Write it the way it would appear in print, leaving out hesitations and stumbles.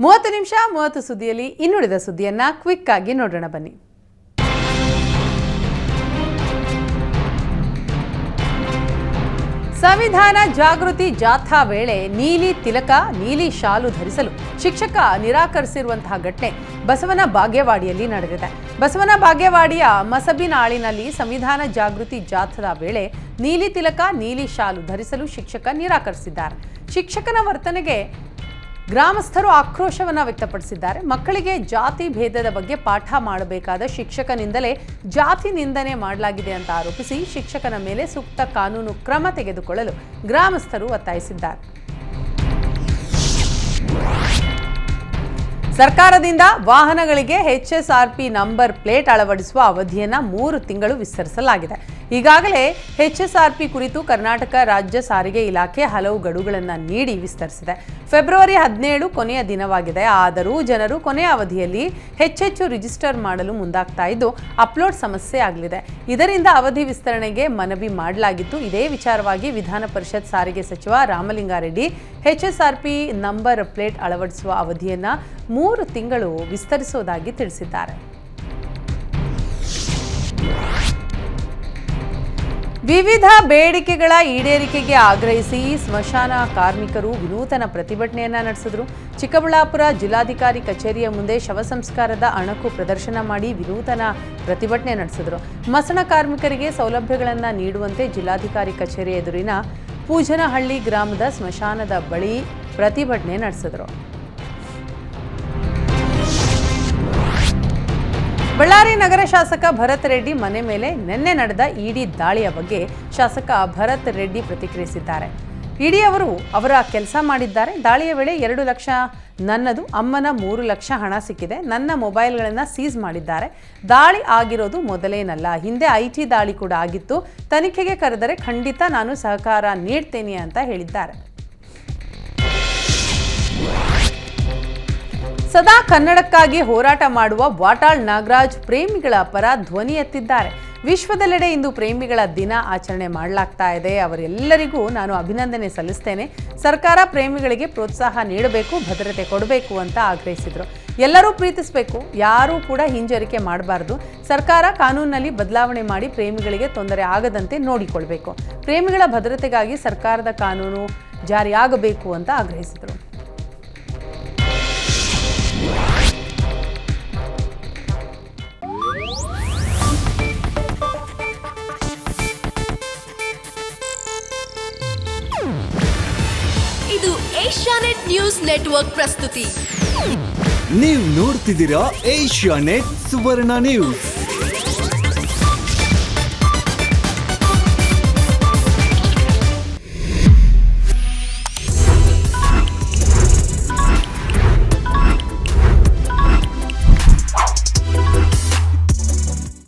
30 ನಿಮಿಷ 30 ಸುದ್ದಿಯಲ್ಲಿ ಇನ್ನುಳಿದ ಸುದ್ದಿಯನ್ನ ಕ್ವಿಕ್ ಆಗಿ ನೋಡೋಣ ಬನ್ನಿ. ಸಂವಿಧಾನ ಜಾಗೃತಿ ಜಾಥಾ ವೇಳೆ ನೀಲಿ ತಿಲಕ, ನೀಲಿ ಶಾಲು ಧರಿಸಲು ಶಿಕ್ಷಕ ನಿರಾಕರಿಸಿರುವಂತಹ ಘಟನೆ ಬಸವನ ಬಾಗೇವಾಡಿಯಲ್ಲಿ ನಡೆದಿದೆ. ಬಸವನ ಬಾಗೇವಾಡಿಯ ಮಸಬಿನಾಳಿನಲ್ಲಿ ಸಂವಿಧಾನ ಜಾಗೃತಿ ಜಾಥಾದ ವೇಳೆ ನೀಲಿ ತಿಲಕ, ನೀಲಿ ಶಾಲು ಧರಿಸಲು ಶಿಕ್ಷಕ ನಿರಾಕರಿಸಿದ್ದಾರೆ. ಶಿಕ್ಷಕನ ವರ್ತನೆಗೆ ಗ್ರಾಮಸ್ಥರು ಆಕ್ರೋಶವನ್ನು ವ್ಯಕ್ತಪಡಿಸಿದ್ದಾರೆ. ಮಕ್ಕಳಿಗೆ ಜಾತಿ ಭೇದದ ಬಗ್ಗೆ ಪಾಠ ಮಾಡಬೇಕಾದ ಶಿಕ್ಷಕನಿಂದಲೇ ಜಾತಿ ನಿಂದನೆ ಮಾಡಲಾಗಿದೆ ಅಂತ ಆರೋಪಿಸಿ ಶಿಕ್ಷಕನ ಮೇಲೆ ಸೂಕ್ತ ಕಾನೂನು ಕ್ರಮ ತೆಗೆದುಕೊಳ್ಳಲು ಗ್ರಾಮಸ್ಥರು ಒತ್ತಾಯಿಸಿದ್ದಾರೆ. ಸರ್ಕಾರದಿಂದ ವಾಹನಗಳಿಗೆ HSRP ನಂಬರ್ ಪ್ಲೇಟ್ ಅಳವಡಿಸುವ ಅವಧಿಯನ್ನು 3 ತಿಂಗಳು ವಿಸ್ತರಿಸಲಾಗಿದೆ. ಈಗಾಗಲೇ HSRP ಕುರಿತು ಕರ್ನಾಟಕ ರಾಜ್ಯ ಸಾರಿಗೆ ಇಲಾಖೆ ಹಲವು ಗಡುಗಳನ್ನು ನೀಡಿ ವಿಸ್ತರಿಸಿದೆ. ಫೆಬ್ರವರಿ 17 ಕೊನೆಯ ದಿನವಾಗಿದೆ. ಆದರೂ ಜನರು ಕೊನೆಯ ಅವಧಿಯಲ್ಲಿ ಹೆಚ್ಚೆಚ್ಚು ರಿಜಿಸ್ಟರ್ ಮಾಡಲು ಮುಂದಾಗ್ತಾ ಇದ್ದು ಅಪ್ಲೋಡ್ ಸಮಸ್ಯೆ ಆಗಲಿದೆ. ಇದರಿಂದ ಅವಧಿ ವಿಸ್ತರಣೆಗೆ ಮನವಿ ಮಾಡಲಾಗಿತ್ತು. ಇದೇ ವಿಚಾರವಾಗಿ ವಿಧಾನ ಪರಿಷತ್ ಸಾರಿಗೆ ಸಚಿವ ರಾಮಲಿಂಗಾರೆಡ್ಡಿ HSRP ನಂಬರ್ ಪ್ಲೇಟ್ ಅಳವಡಿಸುವ ಅವಧಿಯನ್ನು 3 ತಿಂಗಳು ವಿಸ್ತರಿಸುವುದಾಗಿ ತಿಳಿಸಿದ್ದಾರೆ. ವಿವಿಧ ಬೇಡಿಕೆಗಳ ಈಡೇರಿಕೆಗೆ ಆಗ್ರಹಿಸಿ ಸ್ಮಶಾನ ಕಾರ್ಮಿಕರು ವಿನೂತನ ಪ್ರತಿಭಟನೆಯನ್ನ ನಡೆಸಿದರು. ಚಿಕ್ಕಬಳ್ಳಾಪುರ ಜಿಲ್ಲಾಧಿಕಾರಿ ಕಚೇರಿಯ ಮುಂದೆ ಶವ ಸಂಸ್ಕಾರದ ಅಣಕು ಪ್ರದರ್ಶನ ಮಾಡಿ ವಿನೂತನ ಪ್ರತಿಭಟನೆ ನಡೆಸಿದರು. ಮಸಣ ಕಾರ್ಮಿಕರಿಗೆ ಸೌಲಭ್ಯಗಳನ್ನು ನೀಡುವಂತೆ ಜಿಲ್ಲಾಧಿಕಾರಿ ಕಚೇರಿ ಎದುರಿನ ಪೂಜನಹಳ್ಳಿ ಗ್ರಾಮದ ಸ್ಮಶಾನದ ಬಳಿ ಪ್ರತಿಭಟನೆ ನಡೆಸಿದರು. ಬಳ್ಳಾರಿ ನಗರ ಶಾಸಕ ಭರತ್ ರೆಡ್ಡಿ ಮನೆ ಮೇಲೆ ನಿನ್ನೆ ನಡೆದ ಇಡಿ ದಾಳಿಯ ಬಗ್ಗೆ ಶಾಸಕ ಭರತ್ ರೆಡ್ಡಿ ಪ್ರತಿಕ್ರಿಯಿಸಿದ್ದಾರೆ. ಇಡಿ ಅವರು ಅವರ ಕೆಲಸ ಮಾಡಿದ್ದಾರೆ. ದಾಳಿಯ ವೇಳೆ 2 ಲಕ್ಷ ನನ್ನದು, ಅಮ್ಮನ 3 ಲಕ್ಷ ಹಣ ಸಿಕ್ಕಿದೆ. ನನ್ನ ಮೊಬೈಲ್ಗಳನ್ನು ಸೀಸ್ ಮಾಡಿದ್ದಾರೆ. ದಾಳಿ ಆಗಿರೋದು ಮೊದಲೇನಲ್ಲ, ಹಿಂದೆ IT ದಾಳಿ ಕೂಡ ಆಗಿತ್ತು. ತನಿಖೆಗೆ ಕರೆದರೆ ಖಂಡಿತ ನಾನು ಸಹಕಾರ ನೀಡ್ತೇನೆ ಅಂತ ಹೇಳಿದ್ದಾರೆ. ಸದಾ ಕನ್ನಡಕ್ಕಾಗಿ ಹೋರಾಟ ಮಾಡುವ ವಾಟಾಳ್ ನಾಗರಾಜ್ ಪ್ರೇಮಿಗಳ ಪರ ಧ್ವನಿ ಎತ್ತಿದ್ದಾರೆ. ವಿಶ್ವದೆಲ್ಲೆಡೆ ಇಂದು ಪ್ರೇಮಿಗಳ ದಿನ ಆಚರಣೆ ಮಾಡಲಾಗ್ತಾ ಇದೆ. ಅವರೆಲ್ಲರಿಗೂ ನಾನು ಅಭಿನಂದನೆ ಸಲ್ಲಿಸ್ತೇನೆ. ಸರ್ಕಾರ ಪ್ರೇಮಿಗಳಿಗೆ ಪ್ರೋತ್ಸಾಹ ನೀಡಬೇಕು, ಭದ್ರತೆ ಕೊಡಬೇಕು ಅಂತ ಆಗ್ರಹಿಸಿದರು. ಎಲ್ಲರೂ ಪ್ರೀತಿಸಬೇಕು, ಯಾರೂ ಕೂಡ ಹಿಂಜರಿಕೆ ಮಾಡಬಾರ್ದು. ಸರ್ಕಾರ ಕಾನೂನಿನಲ್ಲಿ ಬದಲಾವಣೆ ಮಾಡಿ ಪ್ರೇಮಿಗಳಿಗೆ ತೊಂದರೆ ಆಗದಂತೆ ನೋಡಿಕೊಳ್ಬೇಕು. ಪ್ರೇಮಿಗಳ ಭದ್ರತೆಗಾಗಿ ಸರ್ಕಾರದ ಕಾನೂನು ಜಾರಿಯಾಗಬೇಕು ಅಂತ ಆಗ್ರಹಿಸಿದರು. ಇದು ಏಷ್ಯಾನೆಟ್ ನ್ಯೂಸ್ ನೆಟ್ವರ್ಕ್ ಪ್ರಸ್ತುತಿ. ನೀವು ನೋಡ್ತಿದ್ದೀರಾ ಏಷ್ಯಾನೆಟ್ ಸುವರ್ಣ ನ್ಯೂಸ್.